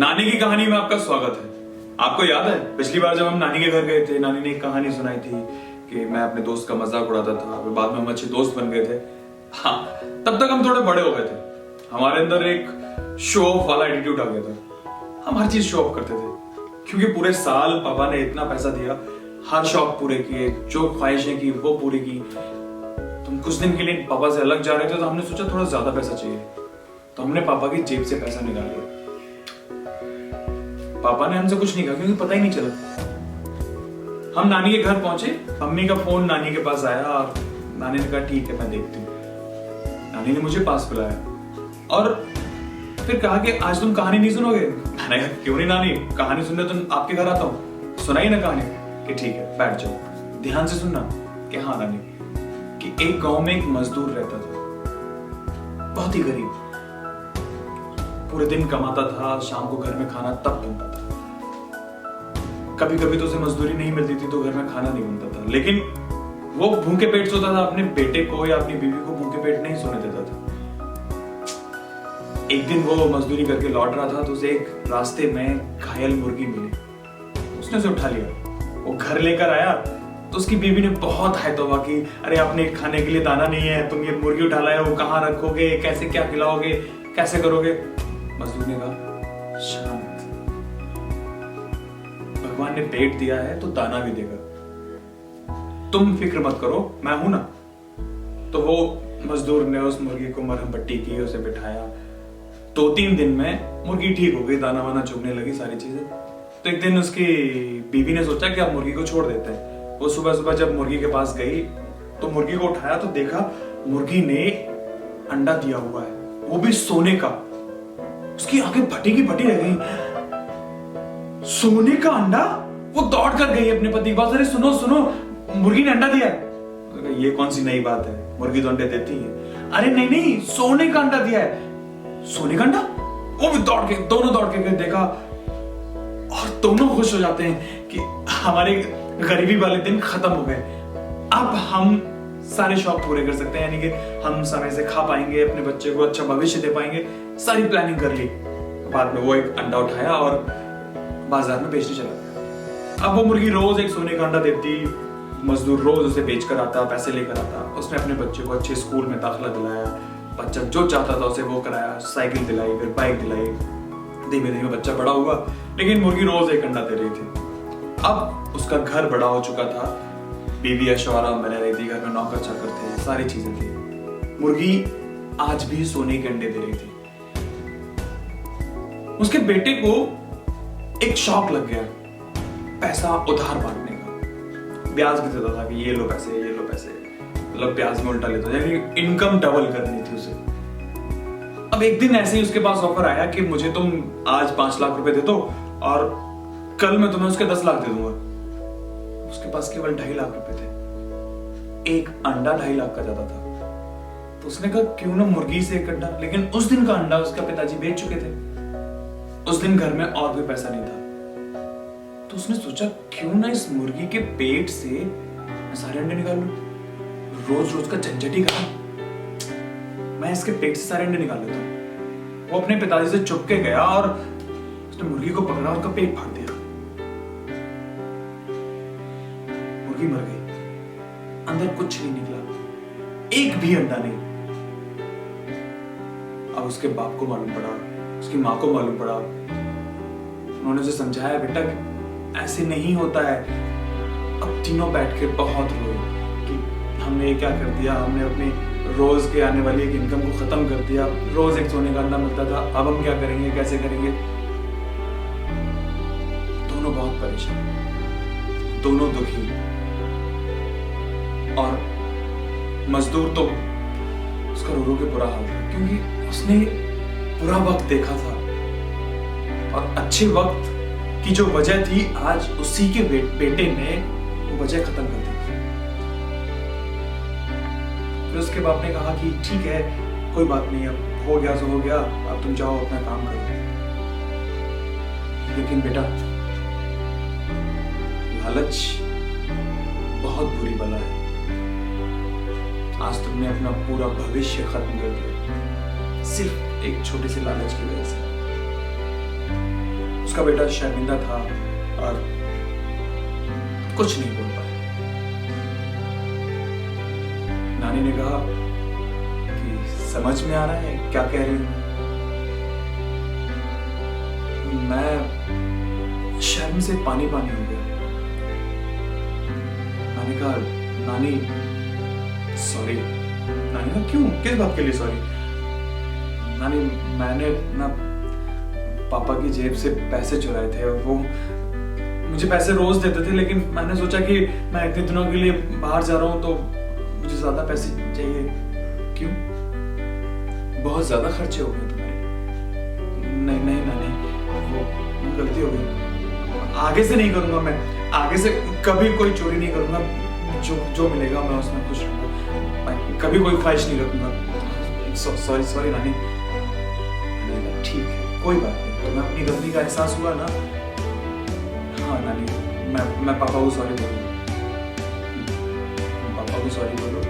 नानी की कहानी में आपका स्वागत है। आपको याद है पिछली बार जब हम नानी के घर गए थे, नानी ने एक कहानी सुनाई थी कि मैं अपने दोस्त का मजाक उड़ाता था, बाद में हम अच्छे दोस्त बन गए थे। हाँ, तब तक हम थोड़े बड़े हो गए थे, हमारे अंदर एक शो ऑफ वाला एटीट्यूड आ गया था। हम हर चीज शो ऑफ करते थे क्योंकि पूरे साल पापा ने इतना पैसा दिया, हर शौक पूरे किए, जो ख्वाहिशें की वो पूरी की। तुम कुछ दिन के लिए पापा से अलग जा रहे थे तो हमने सोचा थोड़ा ज्यादा पैसा चाहिए, तो हमने पापा की जेब से पैसा निकाल लिया। पापा ने हमसे कुछ नहीं कहा क्योंकि पता ही नहीं चला। हम नानी के घर पहुंचे, मम्मी का फोन नानी के पास आया और नानी ने कहा ठीक है मैं देखती हूँ। नानी ने मुझे पास बुलाया और फिर कहा कि आज तुम कहानी नहीं सुनोगे। मैंने कहा क्यों नहीं नानी, कहानी सुनने तुम आपके घर आता हूँ, सुनाई ना कहानी। कि ठीक है बैठ जाओ, ध्यान से सुनना। कि हाँ नानी, कि एक गांव में एक मजदूर रहता था, बहुत ही गरीब, पूरे दिन कमाता था, शाम को घर में खाना तब बनता था। कभी कभी तो उसे मजदूरी नहीं मिलती थी तो घर में खाना नहीं बनता था, लेकिन वो भूखे पेट सोता था, अपने बेटे को या अपनी बीवी को भूखे पेट नहीं सोने देता था। एक दिन वो मजदूरी करके लौट रहा था तो उसे एक रास्ते में घायल मुर्गी मिली, उसने उसे उठा लिया। वो घर लेकर आया तो उसकी बीवी ने बहुत हाय तौबा की, अरे आपने खाने के लिए दाना नहीं है, तुम ये मुर्गी उठा लाए हो, कहाँ रखोगे, कैसे क्या खिलाओगे, कैसे करोगे। मजदूर ने कहा शांत, भगवान ने पेट दिया है तो दाना भी देगा, तुम फिक्र मत करो, मैं हूं ना। तो वो मजदूर ने उस मुर्गी को मरहम पट्टी की, उसे बिठाया। 2-3 दिन में मुर्गी ठीक हो गई, दाना वाना चुगने लगी, सारी चीजें। तो एक दिन उसकी बीवी ने सोचा कि अब मुर्गी को छोड़ देते हैं। वो सुबह सुबह जब मुर्गी के पास गई तो मुर्गी को उठाया तो देखा मुर्गी ने अंडा दिया हुआ है, वो भी सोने का। उसकी आंखें फटी की फटी रह गई। सोने का अंडा? वो दौड़ कर गई अपने पति के पास, अरे सुनो सुनो, मुर्गी ने अंडा दिया। ये कौन सी नई बात है, मुर्गी तो अंडे देती है। अरे नहीं नहीं, सोने का अंडा दिया है। सोने का अंडा? वो भी दौड़ के, दोनों दौड़ के देखा और दोनों खुश हो जाते हैं कि हमारे गरीबी वाले दिन खत्म हो गए, अब हम सारे शौक पूरे कर सकते हैं, यानी कि हम समय से खा पाएंगे, अपने बच्चे को अच्छा भविष्य दे पाएंगे। सारी प्लानिंग कर ली। बाद में वो एक अंडा उठाया और बाजार में बेचने चला गया। अब वो मुर्गी रोज एक सोने का अंडा देती, मजदूर रोज उसे बेच कर आता, पैसे लेकर आता। उसने अपने बच्चे को अच्छे स्कूल में दाखिला दिलाया, बच्चा जो चाहता था उसे वो कराया, साइकिल दिलाई, फिर बाइक दिलाई। धीमे धीमे बच्चा बड़ा हुआ, लेकिन मुर्गी रोज एक अंडा दे रही थी। अब उसका घर बड़ा हो चुका था, बीवी ऐशोआराम में रह रही थी, घर में नौकर चाकर थे, सारी चीजें थी। मुर्गी आज भी सोने के अंडे दे रही थी। उसके बेटे को एक शौक लग गया, पैसा उधार बांटने का। ब्याज भी देता था कि ये लो पैसे, ये लो पैसे, मतलब ब्याज में उल्टा लेता, यानी इनकम डबल करनी थी उसे। अब एक दिन ऐसे ही उसके पास ऑफर आया कि मुझे तुम आज 5 लाख रुपए दे दो और कल मैं तुम्हें उसके 10 लाख दे दूंगा। उसके पास केवल 2.5 लाख रुपए थे। एक अंडा 2.5 लाख का जाता था। तो उसने कहा क्यों ना मुर्गी से एक अंडा, लेकिन उस दिन का अंडा उसका पिताजी बेच चुके थे। उस दिन घर में और कोई पैसा नहीं था। तो उसने सोचा क्यों ना इस मुर्गी के पेट से मैं सारे अंडे निकाल लूं, रोज रोज का झंझट ही खत्म, मैं इसके पेट से सारे अंडे निकाल लेता हूं। वो अपने पिताजी से चुप के गया और उसने मुर्गी को पकड़ा और उसका पेट फाड़ दिया। मुर्गी मर गई, अंदर कुछ नहीं निकला, एक भी अंडा नहीं। अब उसके बाप को मालूम पड़ा, उसकी माँ को मालूम पड़ा। उन्होंने उसे समझाया बेटा ऐसे नहीं होता है। अब तीनों बैठ के बहुत रोए कि हमने ये क्या कर दिया, हमने अपने रोज के आने वाली एक इनकम को खत्म कर दिया। रोज एक सोने का अंडा मिलता था, अब हम क्या करेंगे, कैसे करेंगे। दोनों बहुत परेशान, दोनों दुखी। और मजदूर तो उसका रो रो के बुरा हाल था, क्योंकि उसने बुरा वक्त देखा था और अच्छे वक्त की जो वजह थी आज उसी के बेटे ने वो वजह खत्म कर दी। फिर उसके बाप ने कहा कि ठीक है कोई बात नहीं, अब हो गया सो हो गया, अब तुम जाओ अपना काम करो। लेकिन बेटा लालच बहुत बुरी बला है। आज तुमने अपना पूरा भविष्य खत्म कर दिया सिर्फ एक छोटे से लालच की वजह से। उसका बेटा शर्मिंदा था और कुछ नहीं बोल पाया। नानी ने कहा कि समझ में आ रहा है क्या कह रही हूं। मैं शर्म से पानी पानी हो गया। नानी कहा, नानी सॉरी। नानी कहा, क्यों, किस बात के लिए सॉरी? नानी, मैंने ना पापा की जेब से पैसे चुराए थे। वो मुझे पैसे रोज देते थे, लेकिन मैंने सोचा कि मैं इतने दिनों के लिए बाहर जा रहा हूं तो मुझे ज्यादा पैसे चाहिए। क्यों, बहुत ज्यादा खर्चे हो गए तुम्हारे? नहीं नहीं नानी, वो गलती हो गई। आगे से नहीं करूंगा मैं, आगे से कभी कोई चोरी नहीं करूंगा। जो मिलेगा मैं उसमें खुश रहूंगा। मैं कभी कोई ख्वाहिश नहीं रखूंगा। सॉरी सॉरी नानी। ठीक है, कोई बात नहीं। तुम्हें अपनी गलती का एहसास हुआ ना? हाँ नानी, मैं पापा को सॉरी बोलूंगा। पापा को सॉरी बोलो।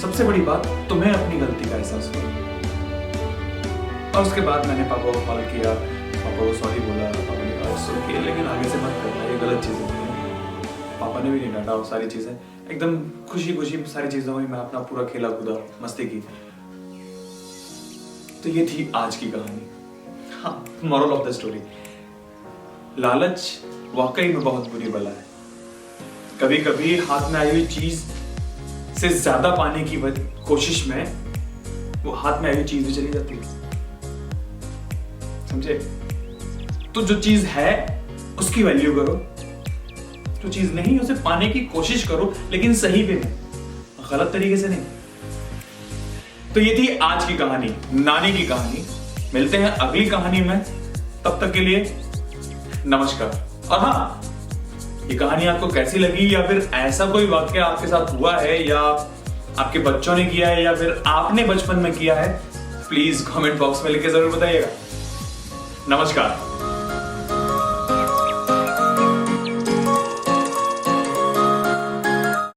सबसे बड़ी बात, तुम्हें अपनी गलती का एहसास हुआ। और उसके बाद मैंने पापा को कॉल किया, पापा को सॉरी बोला। पापा ने कहा सॉरी, लेकिन आगे से मत करना, ये गलत चीजें हैं। पापा ने भी नहीं डांटा। वो सारी चीजें एकदम खुशी खुशी सारी चीजें हुई। मैं अपना पूरा खेला कूदा, मस्ती की। तो ये थी आज की कहानी। हाँ, मॉरल ऑफ द स्टोरी, लालच वाकई में बहुत बुरी बला है। कभी कभी हाथ में आई हुई चीज से ज्यादा पाने की कोशिश में वो हाथ में आई हुई चीज भी चली जाती है। समझे? तो जो चीज है उसकी वैल्यू करो, जो चीज नहीं उसे पाने की कोशिश करो, लेकिन सही वे में, गलत तरीके से नहीं। तो ये थी आज की कहानी, नानी की कहानी। मिलते हैं अगली कहानी में, तब तक के लिए नमस्कार। और हाँ, ये कहानी आपको कैसी लगी, या फिर ऐसा कोई वाक्य आपके साथ हुआ है, या आपके बच्चों ने किया है, या फिर आपने बचपन में किया है, प्लीज कमेंट बॉक्स में लिख के जरूर बताइएगा। नमस्कार।